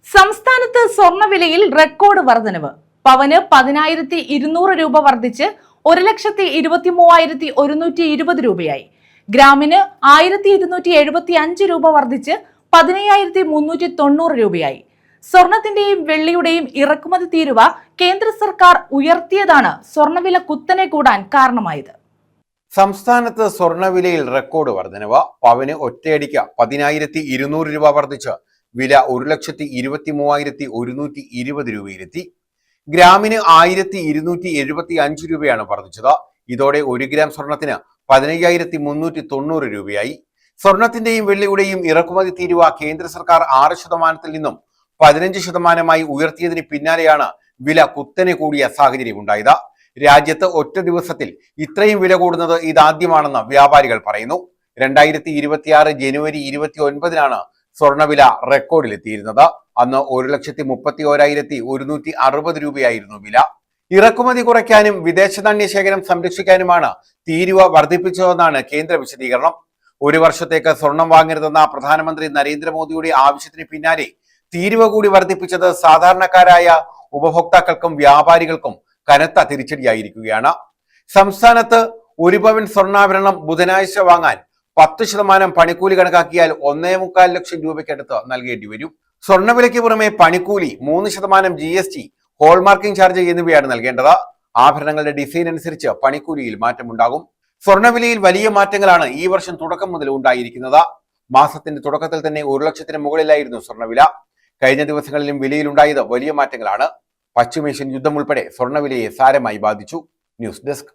സംസ്ഥാനത്ത് സ്വർണ്ണവിലയിൽ റെക്കോർഡ് വർധനവ്. പവന് 10,200 രൂപ വർദ്ധിച്ച് 1,23,120 രൂപയായി. ഗ്രാമിന് 1,275 രൂപ വർദ്ധിച്ച് 15,390 രൂപയായി. സ്വർണത്തിന്റെയും വെള്ളിയുടെയും ഇറക്കുമതി തീരുവ കേന്ദ്ര സർക്കാർ ഉയർത്തിയതാണ് സ്വർണ്ണവില കുത്തനെ കൂടാൻ കാരണമായത്. സംസ്ഥാനത്ത് സ്വർണ്ണവിലയിൽ റെക്കോർഡ് വർധനവ്. പവന് ഒറ്റയടിക്ക് 10,200 രൂപ വർദ്ധിച്ച് വില 1,23,120 രൂപയിലെത്തി. ഗ്രാമിന് 1,275 രൂപയാണ് വർദ്ധിച്ചത്. ഇതോടെ 1 ഗ്രാം സ്വർണത്തിന് 15,390 രൂപയായി. സ്വർണത്തിന്റെയും വെള്ളിയുടെയും ഇറക്കുമതി തീരുവ കേന്ദ്ര സർക്കാർ 6% നിന്നും 15% ഉയർത്തിയതിന് പിന്നാലെയാണ് വില കുത്തനെ കൂടിയ സാഹചര്യം ഉണ്ടായത്. രാജ്യത്ത് ഒറ്റ ദിവസത്തിൽ ഇത്രയും വില കൂടുന്നത് ഇതാദ്യമാണെന്ന് വ്യാപാരികൾ പറയുന്നു. 2026 ജനുവരി 29 സ്വർണ്ണവില റെക്കോർഡിലെത്തിയിരുന്നത്. അന്ന് 1,31,160 രൂപയായിരുന്നു വില. ഇറക്കുമതി കുറയ്ക്കാനും വിദേശ നാണ്യ ശേഖരം സംരക്ഷിക്കാനുമാണ് തീരുവ വർദ്ധിപ്പിച്ചതെന്നാണ് കേന്ദ്ര വിശദീകരണം. 1 വർഷത്തേക്ക് സ്വർണം വാങ്ങരുതെന്ന പ്രധാനമന്ത്രി നരേന്ദ്രമോദിയുടെ ആവശ്യത്തിന് പിന്നാലെ തീരുവ കൂടി വർദ്ധിപ്പിച്ചത് സാധാരണക്കാരായ ഉപഭോക്താക്കൾക്കും വ്യാപാരികൾക്കും കനത്ത തിരിച്ചടിയായിരിക്കുകയാണ്. സംസ്ഥാനത്ത് 1 പവൻ സ്വർണ്ണാഭരണം ബുധനാഴ്ച വാങ്ങാൻ 10% പണിക്കൂലി കണക്കാക്കിയാൽ 1,25 ലക്ഷം രൂപയ്ക്കടുത്ത് നൽകേണ്ടി വരും. സ്വർണ്ണവിലയ്ക്ക് പുറമെ പണിക്കൂലി, 3% GST, ഹോൾമാർക്കിംഗ് ചാർജ് എന്നിവയാണ് നൽകേണ്ടത്. ആഭരണങ്ങളുടെ ഡിസൈൻ അനുസരിച്ച് പണിക്കൂലിയിൽ മാറ്റമുണ്ടാകും. സ്വർണ്ണവിലയിൽ വലിയ മാറ്റങ്ങളാണ് ഈ വർഷം തുടക്കം മുതൽ ഉണ്ടായിരിക്കുന്നത്. മാസത്തിന്റെ തുടക്കത്തിൽ തന്നെ 1 ലക്ഷത്തിന് മുകളിലായിരുന്നു സ്വർണ്ണവില. കഴിഞ്ഞ ദിവസങ്ങളിലും വിലയിലുണ്ടായത് വലിയ മാറ്റങ്ങളാണ്. പശ്ചിമേഷ്യൻ യുദ്ധം ഉൾപ്പെടെ സ്വർണ്ണവിലയെ സാരമായി ബാധിച്ചു. News desk.